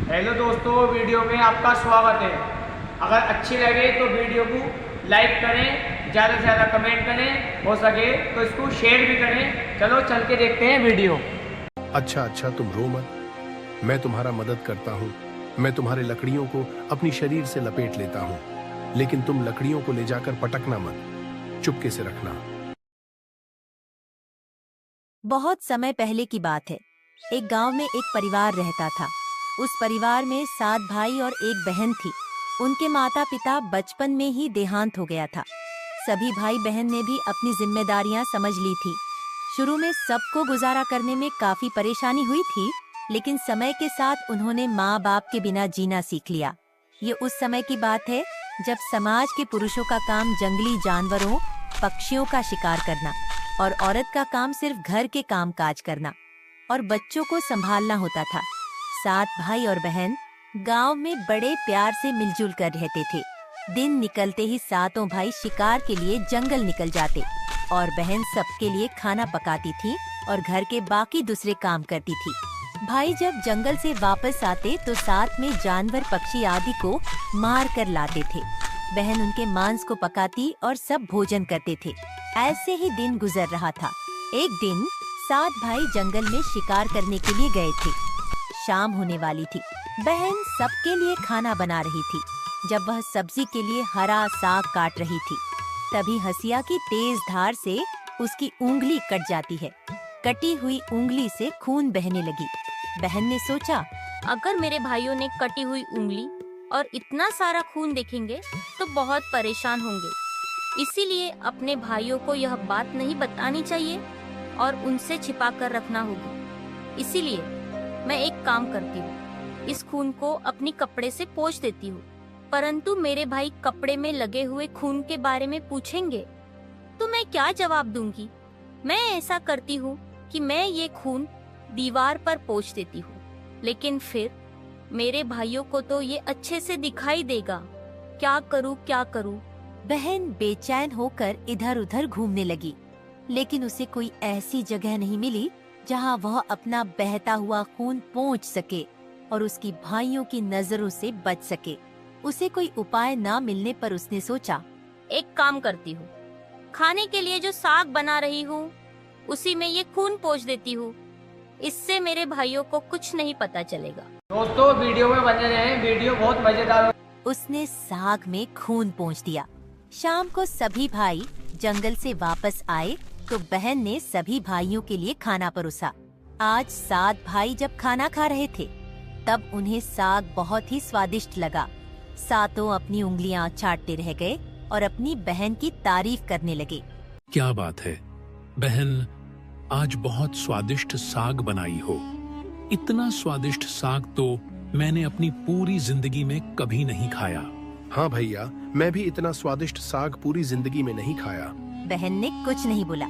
Hello दोस्तों, video में आपका स्वागत है। अगर अच्छी लगे तो वीडियो को लाइक करें, ज़्यादा से ज़्यादा कमेंट करें, हो सके तो इसको शेयर भी करें। चलो चल के देखते हैं वीडियो। अच्छा अच्छा, तुम रो मत, मैं तुम्हारा मदद करता हूँ। मैं तुम्हारे लकड़ियों को अपनी शरीर से लपेट लेता हूँ, लेकिन तुम लकड़ियों को ले जाकर पटकना मत, चुपके से रखना। बहुत समय पहले की बात है। एक गांव में एक परिवार रहता था। उस परिवार में 7 भाई और एक बहन थी। उनके माता पिता बचपन में ही देहांत हो गया था। सभी भाई बहन ने भी अपनी जिम्मेदारियां समझ ली थी। शुरू में सबको गुजारा करने में काफी परेशानी हुई थी, लेकिन समय के साथ उन्होंने माँ बाप के बिना जीना सीख लिया। ये उस समय की बात है जब समाज के पुरुषों का काम जंगली जानवरों, पक्षियों का शिकार करना और औरत का काम सिर्फ घर के काम काज करना और बच्चों को संभालना होता था। 7 भाई और बहन गांव में बड़े प्यार से मिलजुल कर रहते थे। दिन निकलते ही सातों भाई शिकार के लिए जंगल निकल जाते और बहन सबके लिए खाना पकाती थी और घर के बाकी दूसरे काम करती थी। भाई जब जंगल से वापस आते तो साथ में जानवर, पक्षी आदि को मार कर लाते थे। बहन उनके मांस को पकाती और सब भोजन करते थे। ऐसे ही दिन गुजर रहा था। एक दिन 7 भाई जंगल में शिकार करने के लिए गए थे। शाम होने वाली थी। बहन सबके लिए खाना बना रही थी। जब वह सब्जी के लिए हरा साग काट रही थी, तभी हंसिया की तेज धार से उसकी उंगली कट जाती है। कटी हुई उंगली से खून बहने लगी। बहन ने सोचा, अगर मेरे भाइयों ने कटी हुई उंगली और इतना सारा खून देखेंगे तो बहुत परेशान होंगे। इसीलिए अपने भाइयों को यह बात नहीं बतानी चाहिए और उनसे छिपा कर रखना होगी। इसीलिए मैं एक काम करती हूँ, इस खून को अपनी कपड़े से पोंछ देती हूँ। परंतु मेरे भाई कपड़े में लगे हुए खून के बारे में पूछेंगे तो मैं क्या जवाब दूंगी? मैं ऐसा करती हूँ कि मैं ये खून दीवार पर पोंछ देती हूँ, लेकिन फिर मेरे भाइयों को तो ये अच्छे से दिखाई देगा। क्या करूँ क्या करूँ? बहन बेचैन होकर इधर उधर घूमने लगी, लेकिन उसे कोई ऐसी जगह नहीं मिली जहां वह अपना बहता हुआ खून पोंछ सके और उसकी भाइयों की नजरों से बच सके। उसे कोई उपाय ना मिलने पर उसने सोचा, एक काम करती हूँ, खाने के लिए जो साग बना रही हूँ उसी में ये खून पोंछ देती हूँ। इससे मेरे भाइयों को कुछ नहीं पता चलेगा। दोस्तों, वीडियो में बने रहें, वीडियो बहुत मजेदार। उसने साग में खून पोंछ दिया। शाम को सभी भाई जंगल से वापस आए तो बहन ने सभी भाइयों के लिए खाना परोसा। आज 7 भाई जब खाना खा रहे थे तब उन्हें साग बहुत ही स्वादिष्ट लगा। सातों अपनी उंगलियां चाटते रह गए और अपनी बहन की तारीफ करने लगे। क्या बात है बहन, आज बहुत स्वादिष्ट साग बनाई हो। इतना स्वादिष्ट साग तो मैंने अपनी पूरी जिंदगी में कभी नहीं खाया। हाँ भैया, मैं भी इतना स्वादिष्ट साग पूरी जिंदगी में नहीं खाया। बहन ने कुछ नहीं बोला।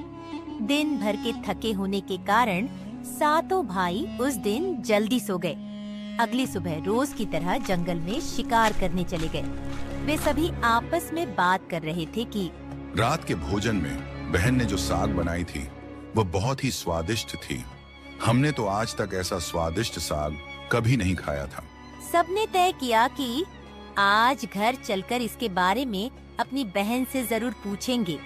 दिन भर के थके होने के कारण सातों भाई उस दिन जल्दी सो गए। अगली सुबह रोज की तरह जंगल में शिकार करने चले गए। वे सभी आपस में बात कर रहे थे कि रात के भोजन में बहन ने जो साग बनाई थी वो बहुत ही स्वादिष्ट थी। हमने तो आज तक ऐसा स्वादिष्ट साग कभी नहीं खाया था। सबने तय किया कि आज घर चलकर इसके बारे में अपनी बहन से जरूर पूछेंगे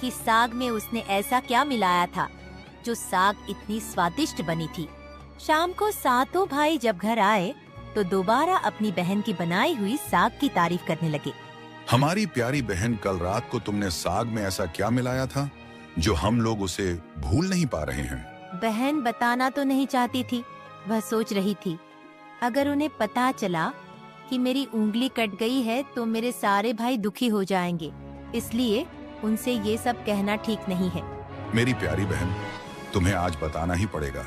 कि साग में उसने ऐसा क्या मिलाया था जो साग इतनी स्वादिष्ट बनी थी। शाम को सातों भाई जब घर आए तो दोबारा अपनी बहन की बनाई हुई साग की तारीफ करने लगे। हमारी प्यारी बहन, कल रात को तुमने साग में ऐसा क्या मिलाया था जो हम लोग उसे भूल नहीं पा रहे हैं? बहन बताना तो नहीं चाहती थी। वह सोच रही थी, अगर उन्हें पता चला कि मेरी उंगली कट गई है तो मेरे सारे भाई दुखी हो जाएंगे, इसलिए उनसे ये सब कहना ठीक नहीं है। मेरी प्यारी बहन, तुम्हें आज बताना ही पड़ेगा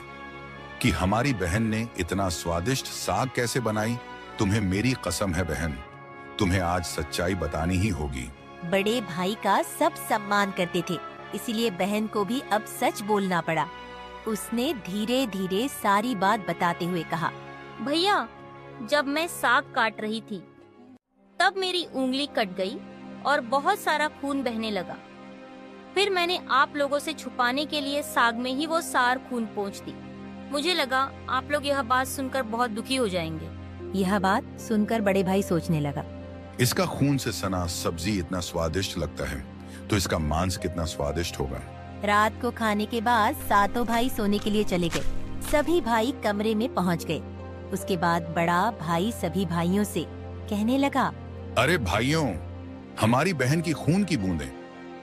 कि हमारी बहन ने इतना स्वादिष्ट साग कैसे बनाई। तुम्हें मेरी कसम है बहन, तुम्हें आज सच्चाई बतानी ही होगी। बड़े भाई का सब सम्मान करते थे, इसीलिए बहन को भी अब सच बोलना पड़ा। उसने धीरे धीरे सारी बात बताते हुए कहा, भैया, जब मैं साग काट रही थी तब मेरी उंगली कट गई और बहुत सारा खून बहने लगा। फिर मैंने आप लोगों से छुपाने के लिए साग में ही वो सार खून पोंछ दी। मुझे लगा आप लोग यह बात सुनकर बहुत दुखी हो जाएंगे, यह बात सुनकर बड़े भाई सोचने लगा। इसका खून से सना सब्जी इतना स्वादिष्ट लगता है, तो इसका मांस कितना स्वादिष्ट होगा। रात को खाने के बाद सातों भाई सोने के लिए चले गए। सभी भाई कमरे में पहुंच गए। उसके बाद बड़ा भाई सभी भाइयों से कहने लगा, अरे भाइयों, हमारी बहन की खून की बूंदें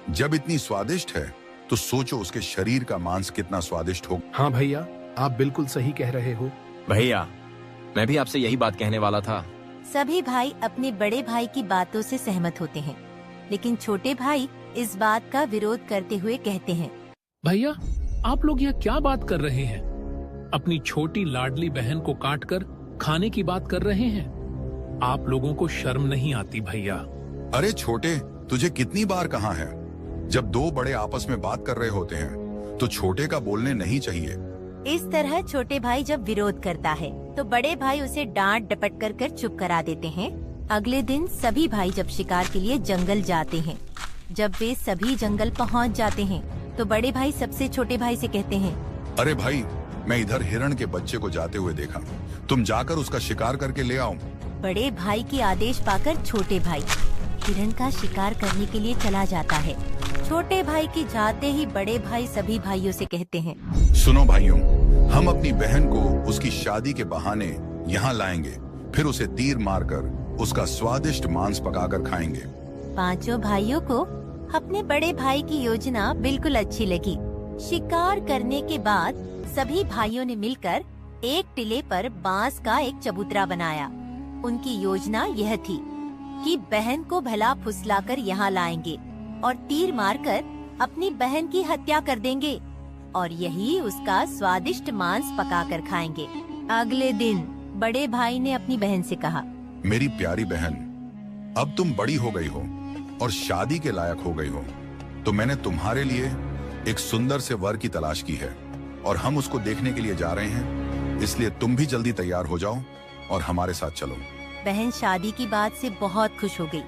जब इतनी स्वादिष्ट है, तो सोचो उसके शरीर का मांस कितना स्वादिष्ट होगा। हाँ भैया, आप बिल्कुल सही कह रहे हो। भैया, मैं भी आपसे यही बात कहने वाला था। सभी भाई अपने बड़े भाई की बातों से सहमत होते हैं, लेकिन छोटे भाई इस बात का विरोध करते हुए कहते हैं, भैया, आप लोग यह क्या बात कर रहे हैं? अपनी छोटी लाडली बहन को काटकर खाने की बात कर रहे हैं। आप लोगों को शर्म नहीं आती भैया? अरे छोटे, तुझे कितनी बार कहा है, जब दो बड़े आपस में बात कर रहे होते हैं तो छोटे का बोलने नहीं चाहिए। इस तरह छोटे भाई जब विरोध करता है तो बड़े भाई उसे डांट डपट कर चुप करा देते हैं। अगले दिन सभी भाई जब शिकार के लिए जंगल जाते हैं, जब वे सभी जंगल पहुंच जाते हैं तो बड़े भाई सबसे छोटे भाई से कहते हैं, अरे भाई, मैं इधर हिरण के बच्चे को जाते हुए देखा, तुम जाकर उसका शिकार करके ले आओ। बड़े भाई की आदेश पाकर छोटे भाई हिरण का शिकार करने के लिए चला जाता है। छोटे भाई की जाते ही बड़े भाई सभी भाइयों से कहते हैं, सुनो भाइयों, हम अपनी बहन को उसकी शादी के बहाने यहाँ लाएंगे, फिर उसे तीर मारकर उसका स्वादिष्ट मांस पकाकर खाएंगे। पांचों भाइयों को अपने बड़े भाई की योजना बिल्कुल अच्छी लगी। शिकार करने के बाद सभी भाइयों ने मिलकर एक टिले पर बांस का एक चबूतरा बनाया। उनकी योजना यह थी कि बहन को भला फुसलाकर यहाँ लाएंगे और तीर मारकर अपनी बहन की हत्या कर देंगे और यही उसका स्वादिष्ट मांस पकाकर खाएंगे। अगले दिन बड़े भाई ने अपनी बहन से कहा, मेरी प्यारी बहन, अब तुम बड़ी हो गई हो और शादी के लायक हो गई हो, तो मैंने तुम्हारे लिए एक सुंदर से वर की तलाश की है और हम उसको देखने के लिए जा रहे हैं, इसलिए तुम भी जल्दी तैयार हो जाओ और हमारे साथ चलो। बहन शादी की बात से बहुत खुश हो गई।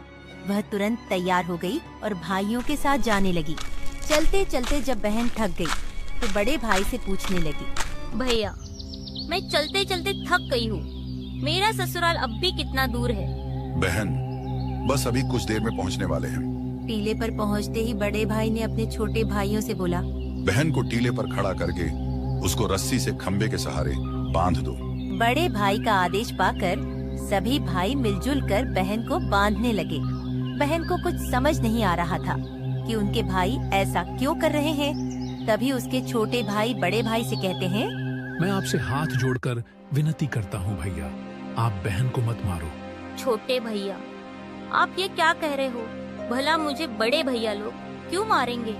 वह तुरंत तैयार हो गई और भाइयों के साथ जाने लगी। चलते चलते जब बहन थक गई तो बड़े भाई से पूछने लगी, भैया, मैं चलते चलते थक गई हूँ। मेरा ससुराल अब भी कितना दूर है? बहन, बस अभी कुछ देर में पहुंचने वाले हैं। टीले पर पहुंचते ही बड़े भाई ने अपने छोटे भाइयों से बोला, बहन को टीले पर खड़ा करके उसको रस्सी से खंबे के सहारे बांध दो। बड़े भाई का आदेश पाकर सभी भाई मिलजुल कर बहन को बांधने लगे। बहन को कुछ समझ नहीं आ रहा था कि उनके भाई ऐसा क्यों कर रहे हैं। तभी उसके छोटे भाई बड़े भाई से कहते हैं, मैं आपसे हाथ जोड़कर विनती करता हूँ भैया, आप बहन को मत मारो। छोटे भैया, आप ये क्या कह रहे हो? भला मुझे बड़े भैया लोग क्यों मारेंगे?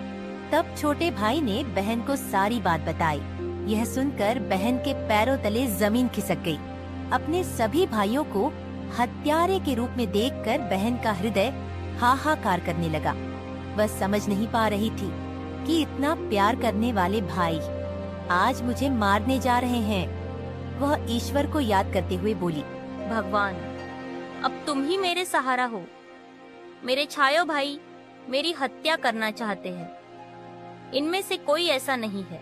तब छोटे भाई ने बहन को सारी बात बताई। यह सुनकर बहन के पैरों तले जमीन खिसक गई। अपने सभी भाइयों को हत्यारे के रूप में देखकर बहन का हृदय हाहाकार करने लगा। वह समझ नहीं पा रही थी कि इतना प्यार करने वाले भाई आज मुझे मारने जा रहे हैं। वह ईश्वर को याद करते हुए बोली, भगवान, अब तुम ही मेरे सहारा हो। मेरे छायो भाई मेरी हत्या करना चाहते हैं। इनमें से कोई ऐसा नहीं है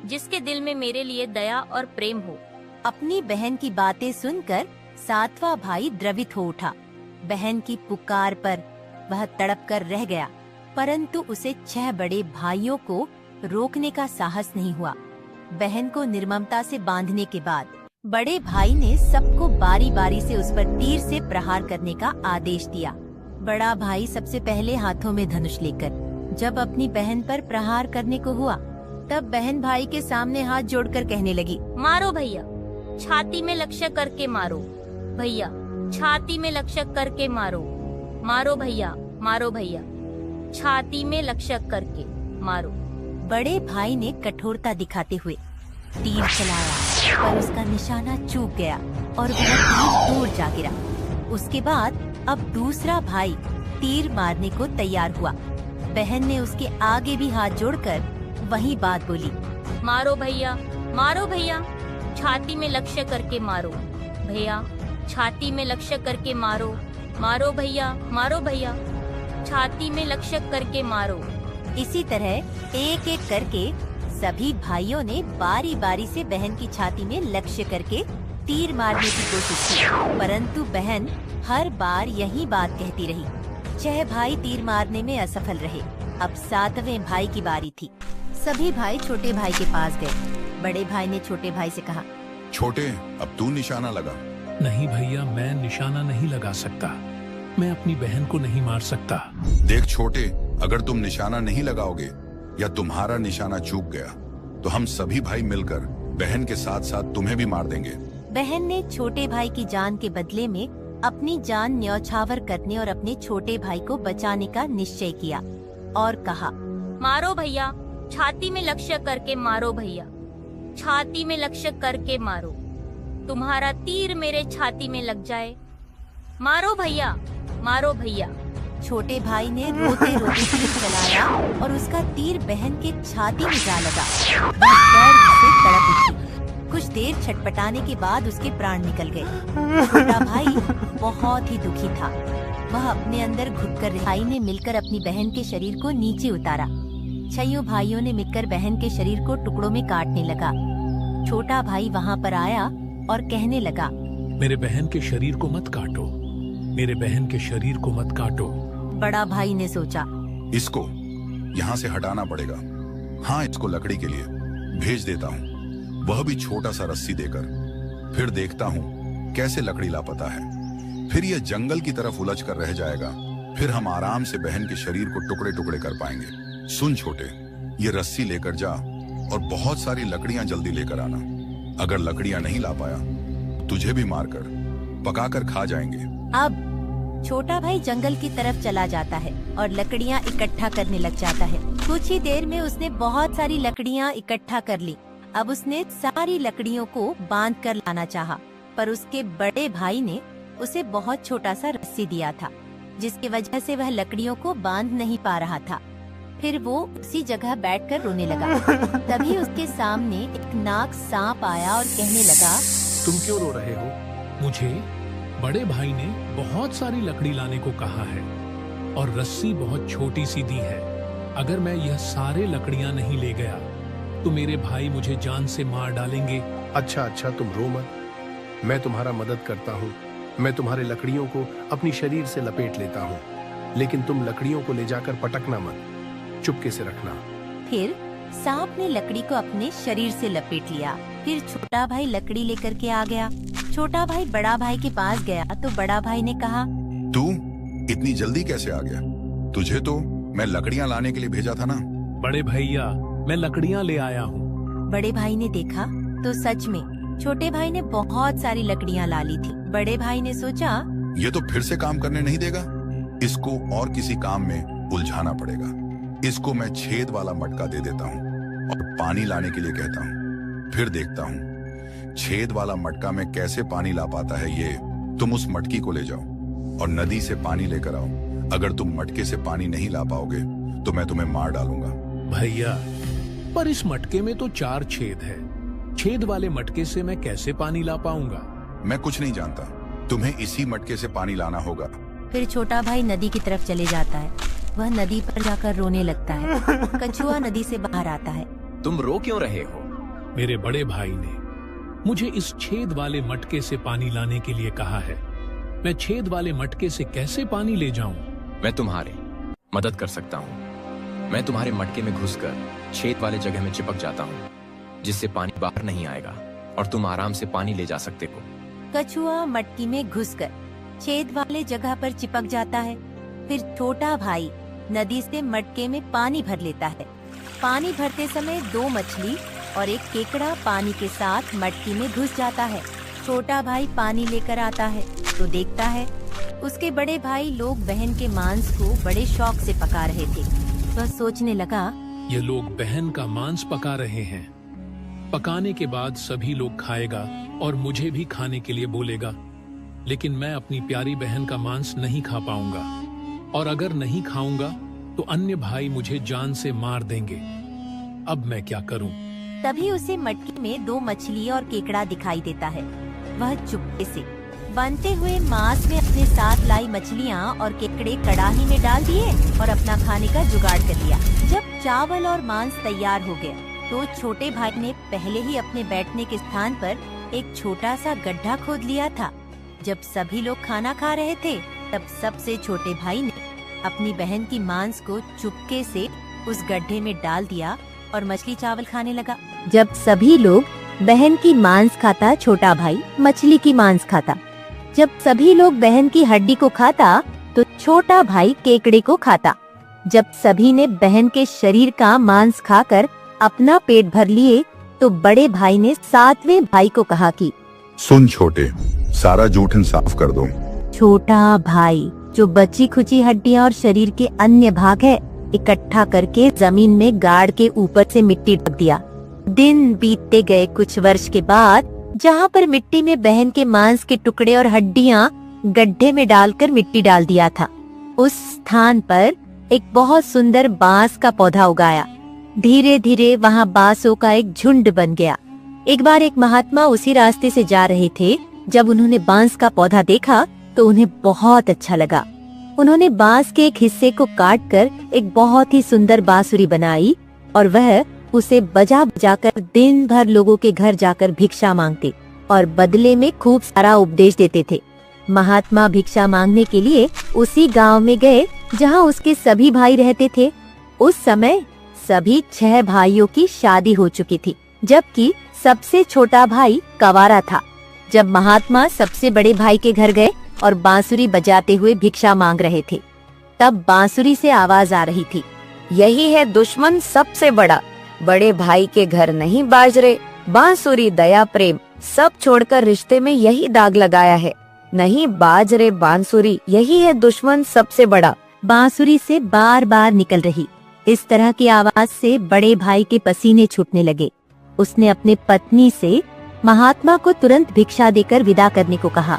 जिसके दिल में मेरे लिए दया और प्रेम हो। अपनी बहन की बातें सुनकर सातवां भाई द्रवित हो उठा। बहन की पुकार पर वह तड़प कर रह गया, परंतु उसे 6 बड़े भाइयों को रोकने का साहस नहीं हुआ। बहन को निर्ममता से बांधने के बाद बड़े भाई ने सबको बारी बारी से उस पर तीर से प्रहार करने का आदेश दिया। बड़ा भाई सबसे पहले हाथों में धनुष लेकर जब अपनी बहन पर प्रहार करने को हुआ, तब बहन भाई के सामने हाथ जोड़कर कहने लगी, मारो भैया, छाती में लक्ष्य करके मारो। भैया, छाती में लक्ष्य करके मारो। मारो भैया, मारो भैया, छाती में लक्ष्य करके मारो। बड़े भाई ने कठोरता दिखाते हुए तीर चलाया, पर उसका निशाना चूक गया और वह तीर दूर जा गिरा। उसके बाद अब दूसरा भाई तीर मारने को तैयार हुआ। बहन ने उसके आगे भी हाथ जोड़कर वही बात बोली, मारो भैया, मारो भैया, छाती में लक्ष्य करके मारो। भैया, छाती में लक्ष्य करके मारो। मारो भैया, मारो भैया, छाती में लक्ष्य करके मारो। इसी तरह एक एक करके सभी भाइयों ने बारी बारी से बहन की छाती में लक्ष्य करके तीर मारने की कोशिश की, परंतु बहन हर बार यही बात कहती रही। 6 भाई तीर मारने में असफल रहे। अब 7वें भाई की बारी थी। सभी भाई छोटे भाई के पास गए। बड़े भाई ने छोटे भाई से कहा, छोटे, अब तू निशाना लगा। नहीं भैया, मैं निशाना नहीं लगा सकता। मैं अपनी बहन को नहीं मार सकता। देख छोटे, अगर तुम निशाना नहीं लगाओगे या तुम्हारा निशाना चूक गया तो हम सभी भाई मिलकर बहन के साथ साथ तुम्हें भी मार देंगे। बहन ने छोटे भाई की जान के बदले में अपनी जान न्यौछावर करने और अपने छोटे भाई को बचाने का निश्चय किया और कहा, मारो भैया, छाती में लक्ष्य करके मारो भैया, छाती में लक्ष्य करके मारो। तुम्हारा तीर मेरे छाती में लग जाए। मारो भैया, मारो भैया। छोटे भाई ने रोते रोते तीर चलाया और उसका तीर बहन के छाती में जा लगा। वह दर्द से तड़प उठी। कुछ देर छटपटाने के बाद उसके प्राण निकल गए। छोटा भाई बहुत ही दुखी था। वह अपने अंदर घुटकर भाई ने मिलकर अपनी बहन के शरीर को नीचे उतारा। 6 भाइयों ने मिलकर बहन के शरीर को टुकड़ों में काटने लगा। छोटा भाई वहाँ पर आया और कहने लगा, मेरे बहन के शरीर को मत काटो, मेरे बहन के शरीर को मत काटो। बड़ा भाई ने सोचा, इसको यहाँ से हटाना पड़ेगा। हाँ, इसको लकड़ी के लिए भेज देता हूँ, वह भी छोटा सा रस्सी देकर। फिर देखता हूँ कैसे लकड़ी लापता है। फिर यह जंगल की तरफ उलझ कर रह जाएगा। फिर हम आराम से बहन के शरीर को टुकड़े टुकड़े कर पाएंगे। सुन छोटे, ये रस्सी लेकर जा और बहुत सारी लकड़ियां जल्दी लेकर आना। अगर लकड़ियां नहीं ला पाया तुझे भी मारकर पकाकर खा जाएंगे। अब छोटा भाई जंगल की तरफ चला जाता है और लकड़ियां इकट्ठा करने लग जाता है। कुछ ही देर में उसने बहुत सारी लकड़ियां इकट्ठा कर ली। अब उसने सारी लकड़ियों को बांध कर लाना चाहा, पर उसके बड़े भाई ने उसे बहुत छोटा सा रस्सी दिया था, जिसकी वजह से वह लकड़ियों को बांध नहीं पा रहा था। फिर वो उसी जगह बैठकर रोने लगा। तभी उसके सामने एक नाग सांप आया और कहने लगा, तुम क्यों रो रहे हो? मुझे बड़े भाई ने बहुत सारी लकड़ी लाने को कहा है और रस्सी बहुत छोटी सी दी है। अगर मैं यह सारे लकड़ियां नहीं ले गया तो मेरे भाई मुझे जान से मार डालेंगे। अच्छा, तुम रो मत। मैं तुम्हारा मदद करता हूँ। मैं तुम्हारे लकड़ियों को अपनी शरीर से लपेट लेता हूँ, लेकिन तुम लकड़ियों को ले जाकर पटकना मत, चुपके से रखना। फिर सांप ने लकड़ी को अपने शरीर से लपेट लिया। फिर छोटा भाई लकड़ी लेकर के आ गया। छोटा भाई बड़ा भाई के पास गया तो बड़ा भाई ने कहा, तू इतनी जल्दी कैसे आ गया? तुझे तो मैं लकड़ियां लाने के लिए भेजा था ना। बड़े भैया, मैं लकड़ियां ले आया हूँ। बड़े भाई ने देखा तो सच में छोटे भाई ने बहुत सारी लकड़ियां ला ली थी। बड़े भाई ने सोचा, ये तो फिर से काम करने नहीं देगा, इसको और किसी काम में उलझाना पड़ेगा। इसको मैं छेद वाला मटका दे देता हूँ और पानी लाने के लिए कहता हूँ। फिर देखता हूँ छेद वाला मटका में कैसे पानी ला पाता है। ये तुम उस मटकी को ले जाओ और नदी से पानी लेकर आओ। अगर तुम मटके से पानी नहीं ला पाओगे तो मैं तुम्हें मार डालूंगा। भैया, पर इस मटके में तो 4 छेद है। छेद वाले मटके से मैं कैसे पानी ला पाऊंगा? मैं कुछ नहीं जानता, तुम्हें इसी मटके से पानी लाना होगा। फिर छोटा भाई नदी की तरफ चले जाता है। वह नदी पर जाकर रोने लगता है। कछुआ नदी से बाहर आता है। तुम रो क्यों रहे हो? मेरे बड़े भाई ने मुझे इस छेद वाले मटके से पानी लाने के लिए कहा है। मैं छेद वाले मटके से कैसे पानी ले जाऊं? मैं तुम्हारी मदद कर सकता हूँ। मैं तुम्हारे मटके में घुसकर छेद वाले जगह में चिपक जाता हूँ, जिससे पानी बाहर नहीं आएगा और तुम आराम से पानी ले जा सकते हो। कछुआ मटकी में घुसकर छेद वाले जगह पर चिपक जाता है। फिर छोटा भाई नदी से मटके में पानी भर लेता है। पानी भरते समय 2 मछली और एक केकड़ा पानी के साथ मटकी में घुस जाता है। छोटा भाई पानी लेकर आता है तो देखता है उसके बड़े भाई लोग बहन के मांस को बड़े शौक से पका रहे थे। वह सोचने लगा, ये लोग बहन का मांस पका रहे हैं। पकाने के बाद सभी लोग खाएगा और मुझे भी खाने के लिए बोलेगा, लेकिन मैं अपनी प्यारी बहन का मांस नहीं खा पाऊंगा, और अगर नहीं खाऊंगा तो अन्य भाई मुझे जान से मार देंगे। अब मैं क्या करूं? तभी उसे मटकी में 2 मछली और केकड़ा दिखाई देता है। वह चुपके से बनते हुए मांस में अपने साथ लाई मछलियाँ और केकड़े कड़ाही में डाल दिए और अपना खाने का जुगाड़ कर लिया। जब चावल और मांस तैयार हो गया तो छोटे भाई ने पहले ही अपने बैठने के स्थान पर एक छोटा सा गड्ढा खोद लिया था। जब सभी लोग खाना खा रहे थे, तब सबसे छोटे भाई ने अपनी बहन की मांस को चुपके से उस गड्ढे में डाल दिया और मछली चावल खाने लगा। जब सभी लोग बहन की मांस खाता, छोटा भाई मछली की मांस खाता। जब सभी लोग बहन की हड्डी को खाता, तो छोटा भाई केकड़े को खाता। जब सभी ने बहन के शरीर का मांस खाकर अपना पेट भर लिए, तो बड़े भाई ने सातवें भाई को कहा कि सुन छोटे, सारा जूठन साफ कर दो। छोटा भाई जो बची खुची हड्डियां और शरीर के अन्य भाग है, इकट्ठा करके जमीन में गाड़ के ऊपर से मिट्टी ढक दिया। दिन बीतते गए। कुछ वर्ष के बाद जहाँ पर मिट्टी में बहन के मांस के टुकड़े और हड्डियां गड्ढे में डालकर मिट्टी डाल दिया था, उस स्थान पर एक बहुत सुंदर बांस का पौधा उगाया। धीरे धीरे वहाँ बांसों का एक झुंड बन गया। एक बार एक महात्मा उसी रास्ते से जा रहे थे। जब उन्होंने बांस का पौधा देखा तो उन्हें बहुत अच्छा लगा। उन्होंने बांस के एक हिस्से को काटकर एक बहुत ही सुंदर बांसुरी बनाई और वह उसे बजा बजाकर दिन भर लोगों के घर जाकर भिक्षा मांगते और बदले में खूब सारा उपदेश देते थे। महात्मा भिक्षा मांगने के लिए उसी गांव में गए जहां उसके सभी भाई रहते थे। उस समय सभी 6 भाइयों की शादी हो चुकी थी, जबकि सबसे छोटा भाई कंवारा था। जब महात्मा सबसे बड़े भाई के घर गए और बांसुरी बजाते हुए भिक्षा मांग रहे थे, तब बांसुरी से आवाज आ रही थी, यही है दुश्मन सबसे बड़ा, बड़े भाई के घर नहीं बाजरे, बांसुरी दया प्रेम सब छोड़कर रिश्ते में यही दाग लगाया है, नहीं बाजरे बांसुरी, यही है दुश्मन सबसे बड़ा। बांसुरी से बार बार निकल रही इस तरह की आवाज से बड़े भाई के पसीने छूटने लगे। उसने अपने पत्नी से महात्मा को तुरंत भिक्षा देकर विदा करने को कहा।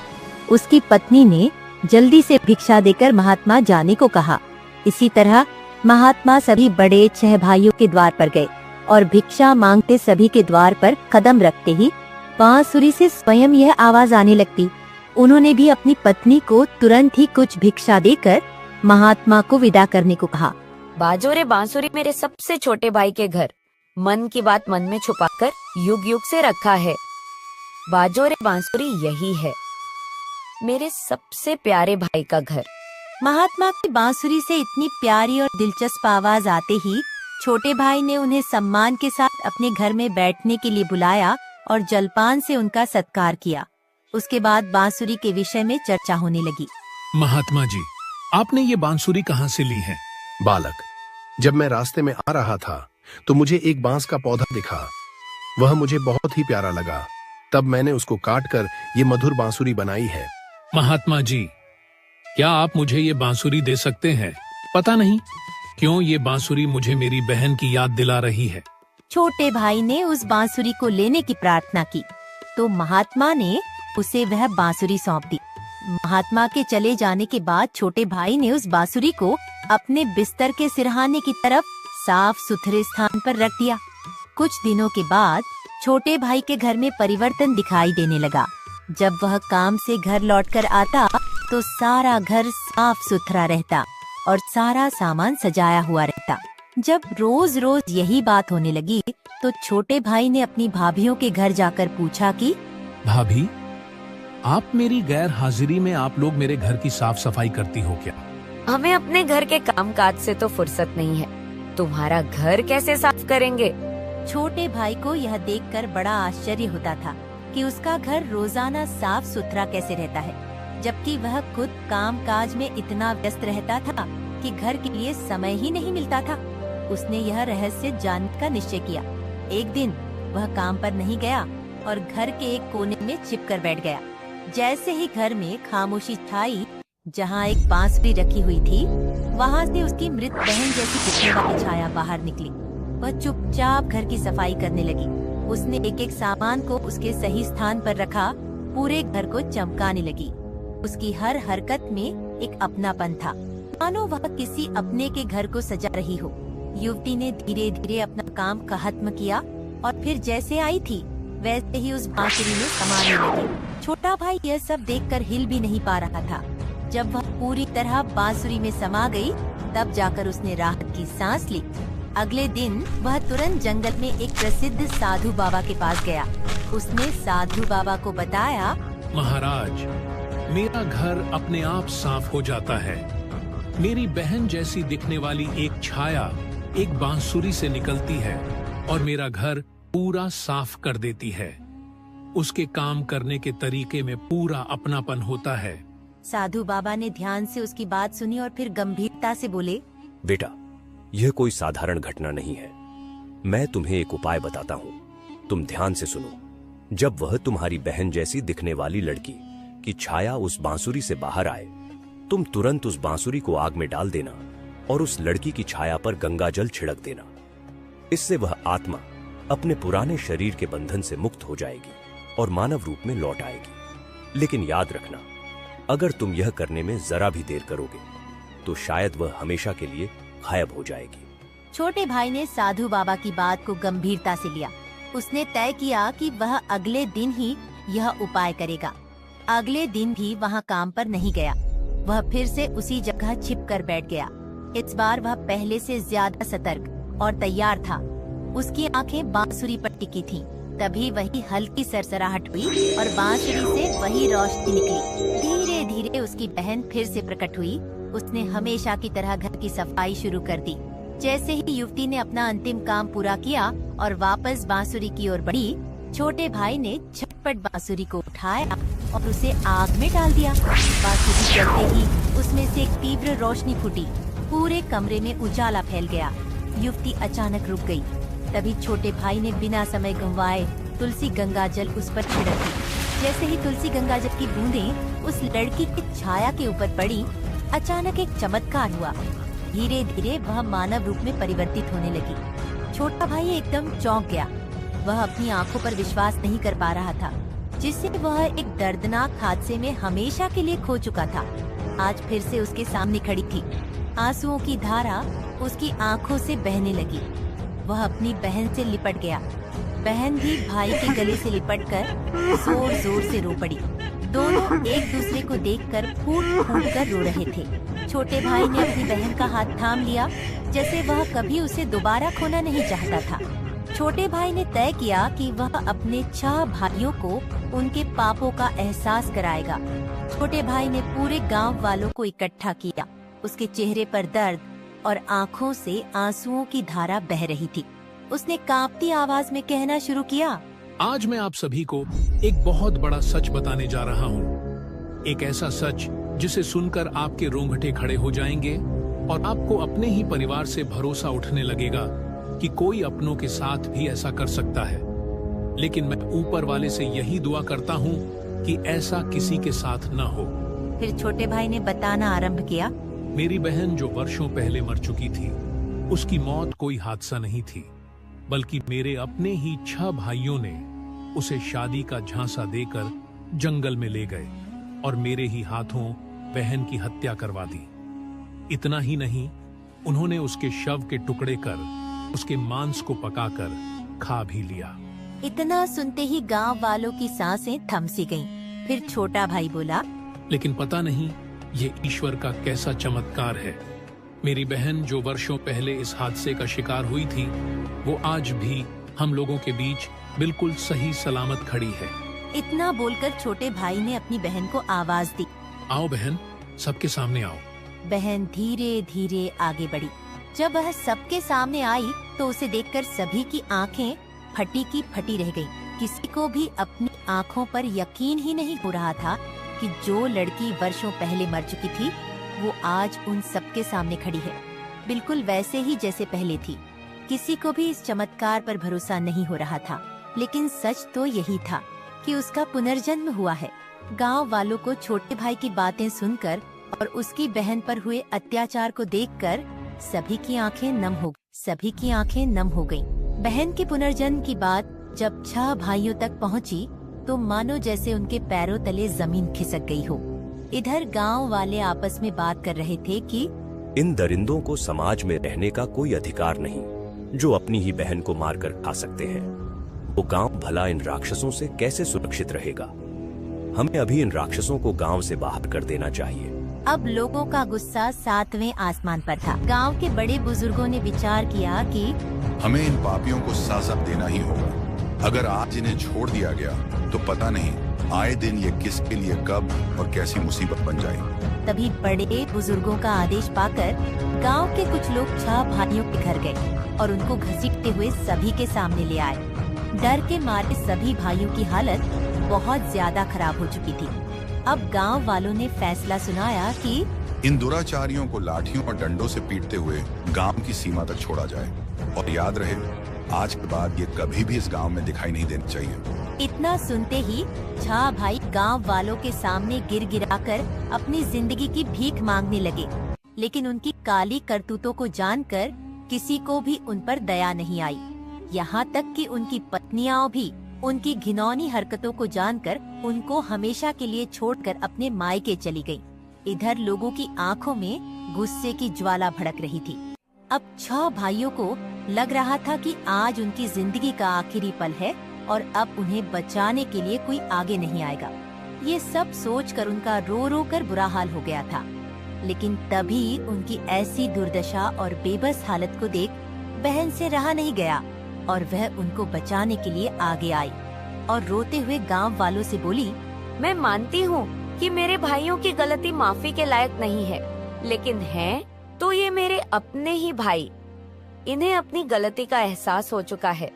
उसकी पत्नी ने जल्दी से भिक्षा देकर महात्मा जाने को कहा। इसी तरह महात्मा सभी बड़े 6 भाइयों के द्वार पर गए और भिक्षा मांगते सभी के द्वार पर कदम रखते ही बांसुरी से स्वयं यह आवाज आने लगती। उन्होंने भी अपनी पत्नी को तुरंत ही कुछ भिक्षा देकर महात्मा को विदा करने को कहा। बाजो रे बांसुरी मेरे सबसे छोटे भाई के घर, मन की बात मन में छुपाकर युग युग से रखा है। बाजो रे बांसुरी यही है मेरे सबसे प्यारे भाई का घर। महात्मा की बांसुरी से इतनी प्यारी और दिलचस्प आवाज आते ही छोटे भाई ने उन्हें सम्मान के साथ अपने घर में बैठने के लिए बुलाया और जलपान से उनका सत्कार किया। उसके बाद बांसुरी के विषय में चर्चा होने लगी। महात्मा जी, आपने ये बांसुरी कहाँ से ली है? बालक, जब मैं रास्ते में आ रहा था तो मुझे एक बांस का पौधा दिखा। वह मुझे बहुत ही प्यारा लगा। तब मैंने उसको काटकर ये मधुर बांसुरी बनाई है। महात्मा जी, क्या आप मुझे ये बांसुरी दे सकते हैं? पता नहीं क्यों ये बांसुरी मुझे मेरी बहन की याद दिला रही है। छोटे भाई ने उस बांसुरी को लेने की प्रार्थना की तो महात्मा ने उसे वह बांसुरी सौंप दी। महात्मा के चले जाने के बाद छोटे भाई ने उस बांसुरी को अपने बिस्तर के सिरहाने की तरफ साफ सुथरे स्थान पर रख दिया। कुछ दिनों के बाद छोटे भाई के घर में परिवर्तन दिखाई देने लगा। जब वह काम से घर लौटकर आता तो सारा घर साफ सुथरा रहता और सारा सामान सजाया हुआ रहता। जब रोज रोज यही बात होने लगी तो छोटे भाई ने अपनी भाभियों के घर जाकर पूछा कि भाभी, आप मेरी गैर हाजिरी में आप लोग मेरे घर की साफ सफाई करती हो क्या? हमें अपने घर के कामकाज से तो फुर्सत नहीं है, तुम्हारा घर कैसे साफ करेंगे? छोटे भाई को यह देखकर बड़ा आश्चर्य होता था कि उसका घर रोजाना साफ सुथरा कैसे रहता है, जबकि वह खुद काम काज में इतना व्यस्त रहता था कि घर के लिए समय ही नहीं मिलता था। उसने यह रहस्य जानने का निश्चय किया। एक दिन वह काम पर नहीं गया और घर के एक कोने में छिपकर बैठ गया। जैसे ही घर में खामोशी छाई, जहाँ एक बांसुरी रखी हुई थी, वहाँ से उसकी मृत बहन जैसी दिखने वाली छाया बाहर निकली। वह चुपचाप घर की सफाई करने लगी। उसने एक एक सामान को उसके सही स्थान पर रखा, पूरे घर को चमकाने लगी। उसकी हर हरकत में एक अपनापन था, मानो वह किसी अपने के घर को सजा रही हो। युवती ने धीरे धीरे अपना काम खत्म किया और फिर जैसे आई थी वैसे ही उस बांसुरी में समाने लगी। छोटा भाई यह सब देखकर हिल भी नहीं पा रहा था। जब वह पूरी तरह बांसुरी में समा गई, तब जाकर उसने राहत की सांस ली। अगले दिन वह तुरंत जंगल में एक प्रसिद्ध साधु बाबा के पास गया। उसने साधु बाबा को बताया, महाराज, मेरा घर अपने आप साफ हो जाता है। मेरी बहन जैसी दिखने वाली एक छाया एक बांसुरी से निकलती है और मेरा घर पूरा साफ कर देती है। उसके काम करने के तरीके में पूरा अपनापन होता है। साधु बाबा ने ध्यान से उसकी बात सुनी और फिर गंभीरता से बोले, बेटा, यह कोई साधारण घटना नहीं है। मैं तुम्हें एक उपाय बताता हूँ, तुम ध्यान से सुनो। जब वह तुम्हारी बहन जैसी दिखने वाली लड़की की छाया उस बांसुरी से बाहर आए, तुम तुरंत उस बांसुरी को आग में डाल देना और उस लड़की की छाया पर गंगा जल छिड़क देना। इससे वह आत्मा अपने पुराने शरीर के बंधन से मुक्त हो जाएगी और मानव रूप में लौट आएगी। लेकिन याद रखना, अगर तुम यह करने में जरा भी देर करोगे तो शायद वह हमेशा के लिए गायब हो जाएगी। छोटे भाई ने साधु बाबा की बात को गंभीरता से लिया। उसने तय किया कि वह अगले दिन ही यह उपाय करेगा। अगले दिन भी वहाँ काम पर नहीं गया। वह फिर से उसी जगह छिप कर बैठ गया। इस बार वह पहले से ज्यादा सतर्क और तैयार था। उसकी आंखें बांसुरी पर टिकी थीं। तभी वही हल्की सरसराहट हुई और बांसुरी से वही रोशनी निकली। धीरे धीरे उसकी बहन फिर से प्रकट हुई। उसने हमेशा की तरह घर की सफाई शुरू कर दी। जैसे ही युवती ने अपना अंतिम काम पूरा किया और वापस बांसुरी की ओर बढ़ी, छोटे भाई ने झटपट बांसुरी को उठाया और उसे आग में डाल दिया। बांसुरी जलते ही उसमें से एक तीव्र रोशनी फूटी। पूरे कमरे में उजाला फैल गया। युवती अचानक रुक गई। तभी छोटे भाई ने बिना समय गंवाए तुलसी गंगा जल उस पर छिड़क दी। जैसे ही तुलसी गंगा जल की बूंदें उस लड़की की छाया के ऊपर पड़ी, अचानक एक चमत्कार हुआ। धीरे धीरे वह मानव रूप में परिवर्तित होने लगी। छोटा भाई एकदम चौंक गया। वह अपनी आंखों पर विश्वास नहीं कर पा रहा था, जिससे वह एक दर्दनाक हादसे में हमेशा के लिए खो चुका था। आज फिर से उसके सामने खड़ी थी। आंसुओं की धारा उसकी आंखों से बहने लगी। वह अपनी बहन से लिपट गया। बहन भी भाई के गले से लिपटकर जोर जोर से रो पड़ी। दोनों एक दूसरे को देखकर फूट फूट कर रो रहे थे। छोटे भाई ने अपनी बहन का हाथ थाम लिया, जैसे वह कभी उसे दोबारा खोना नहीं चाहता था। छोटे भाई ने तय किया कि वह अपने 6 भाइयों को उनके पापों का एहसास कराएगा। छोटे भाई ने पूरे गांव वालों को इकट्ठा किया। उसके चेहरे पर दर्द और आंखों से आंसुओं की धारा बह रही थी। उसने कांपती आवाज में कहना शुरू किया, आज मैं आप सभी को एक बहुत बड़ा सच बताने जा रहा हूँ। एक ऐसा सच जिसे सुनकर आपके रोंगटे खड़े हो जाएंगे और आपको अपने ही परिवार से भरोसा उठने लगेगा कि कोई अपनों के साथ भी ऐसा कर सकता है। लेकिन मैं ऊपर वाले से यही दुआ करता हूँ कि ऐसा किसी के साथ न हो। फिर छोटे भाई ने बताना आरंभ किया, मेरी बहन जो वर्षों पहले मर चुकी थी, उसकी मौत कोई हादसा नहीं थी, बल्कि मेरे अपने ही 6 भाइयों ने उसे शादी का झांसा देकर जंगल में ले गए और मेरे ही हाथों बहन की हत्या करवा दी। इतना ही नहीं, उन्होंने उसके शव के टुकड़े कर उसके मांस को पकाकर खा भी लिया। इतना सुनते ही गांव वालों की सांसें थम सी गईं। फिर छोटा भाई बोला, लेकिन पता नहीं ये ईश्वर का कैसा चमत्कार है। मेरी बहन जो वर्षों पहले इस हादसे का शिकार हुई थी, वो आज भी हम लोगों के बीच बिल्कुल सही सलामत खड़ी है। इतना बोलकर छोटे भाई ने अपनी बहन को आवाज दी, आओ बहन, सबके सामने आओ। बहन धीरे धीरे आगे बढ़ी। जब वह सबके सामने आई तो उसे देखकर सभी की आंखें फटी की फटी रह गईं। किसी को भी अपनी आंखों पर यकीन ही नहीं हो रहा था कि जो लड़की वर्षों पहले मर चुकी थी, वो आज उन सबके सामने खड़ी है, बिल्कुल वैसे ही जैसे पहले थी। किसी को भी इस चमत्कार पर भरोसा नहीं हो रहा था, लेकिन सच तो यही था कि उसका पुनर्जन्म हुआ है। गांव वालों को छोटे भाई की बातें सुनकर और उसकी बहन पर हुए अत्याचार को देखकर सभी की आंखें नम हो गईं। बहन के पुनर्जन्म की बात जब 6 भाइयों तक पहुंची, तो मानो जैसे उनके पैरों तले जमीन खिसक गई हो। इधर गांव वाले आपस में बात कर रहे थे कि इन दरिंदों को समाज में रहने का कोई अधिकार नहीं, जो अपनी ही बहन को मारकर खा सकते हैं। वो गांव भला इन राक्षसों से कैसे सुरक्षित रहेगा? हमें अभी इन राक्षसों को गांव से बाहर कर देना चाहिए। अब लोगों का गुस्सा 7वें आसमान पर था। गांव के बड़े बुजुर्गों ने विचार किया कि हमें इन पापियों को सजा देना ही होगा। अगर आज इन्हें छोड़ दिया गया तो पता नहीं आए दिन ये किसके लिए कब और कैसी मुसीबत बन जाए। तभी बड़े बुजुर्गों का आदेश पाकर गांव के कुछ लोग 6 भाइयों के घर गए और उनको घसीटते हुए सभी के सामने ले आए। डर के मारे सभी भाइयों की हालत बहुत ज्यादा खराब हो चुकी थी। अब गांव वालों ने फैसला सुनाया कि इन दुराचारियों को लाठियों और डंडों से पीटते हुए गांव की सीमा तक छोड़ा जाए, और याद रहे आज के बाद ये कभी भी इस गांव में दिखाई नहीं देना चाहिए। इतना सुनते ही 6 भाई गांव वालों के सामने गिर गिराकर अपनी जिंदगी की भीख मांगने लगे, लेकिन उनकी काली करतूतों को जानकर किसी को भी उन पर दया नहीं आई। यहाँ तक कि उनकी पत्नियां भी उनकी घिनौनी हरकतों को जानकर उनको हमेशा के लिए छोड़कर अपने मायके चली गईं। इधर लोगों की आंखों में गुस्से की ज्वाला भड़क रही थी। अब 6 भाइयों को लग रहा था कि आज उनकी जिंदगी का आखिरी पल है और अब उन्हें बचाने के लिए कोई आगे नहीं आएगा। ये सब सोचकर उनका रो रो कर बुरा हाल हो गया था। लेकिन तभी उनकी ऐसी दुर्दशा और बेबस हालत को देख बहन से रहा नहीं गया और वह उनको बचाने के लिए आगे आई और रोते हुए गांव वालों से बोली, मैं मानती हूँ कि मेरे भाइयों की गलती माफी के लायक नहीं है, लेकिन हैं तो ये मेरे अपने ही भाई। इन्हें अपनी गलती का एहसास हो चुका है।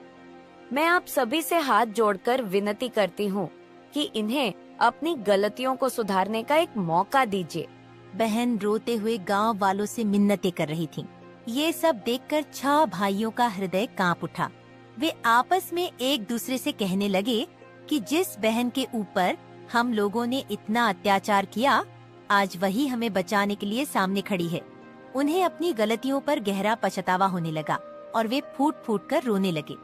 मैं आप सभी से हाथ जोड़कर विनती करती हूँ कि इन्हें अपनी गलतियों को सुधारने का एक मौका दीजिए। बहन रोते हुए गांव वालों से मिन्नतें कर रही थी। ये सब देखकर 6 भाइयों का हृदय कांप उठा। वे आपस में एक दूसरे से कहने लगे कि जिस बहन के ऊपर हम लोगों ने इतना अत्याचार किया, आज वही हमें बचाने के लिए सामने खड़ी है। उन्हें अपनी गलतियों पर गहरा पछतावा होने लगा और वे फूट फूट कर रोने लगे।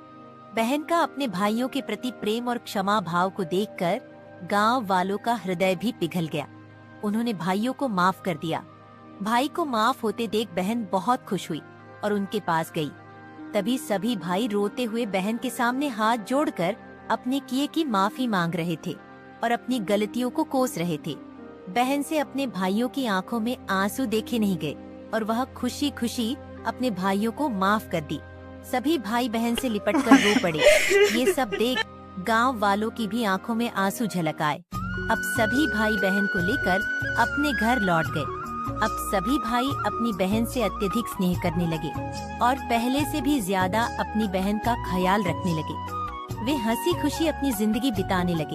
बहन का अपने भाइयों के प्रति प्रेम और क्षमा भाव को देखकर गांव वालों का हृदय भी पिघल गया। उन्होंने भाइयों को माफ कर दिया। भाई को माफ होते देख बहन बहुत खुश हुई और उनके पास गई। तभी सभी भाई रोते हुए बहन के सामने हाथ जोड़कर अपने किए की माफी मांग रहे थे और अपनी गलतियों को कोस रहे थे। बहन से अपने भाइयों की आंखों में आंसू देखे नहीं गए और वह खुशी खुशी अपने भाइयों को माफ कर दी। सभी भाई बहन से लिपटकर रो पड़े। ये सब देख गांव वालों की भी आंखों में आंसू झलक आए। अब सभी भाई बहन को लेकर अपने घर लौट गए। अब सभी भाई अपनी बहन से अत्यधिक स्नेह करने लगे और पहले से भी ज्यादा अपनी बहन का ख्याल रखने लगे। वे हंसी खुशी अपनी जिंदगी बिताने लगे।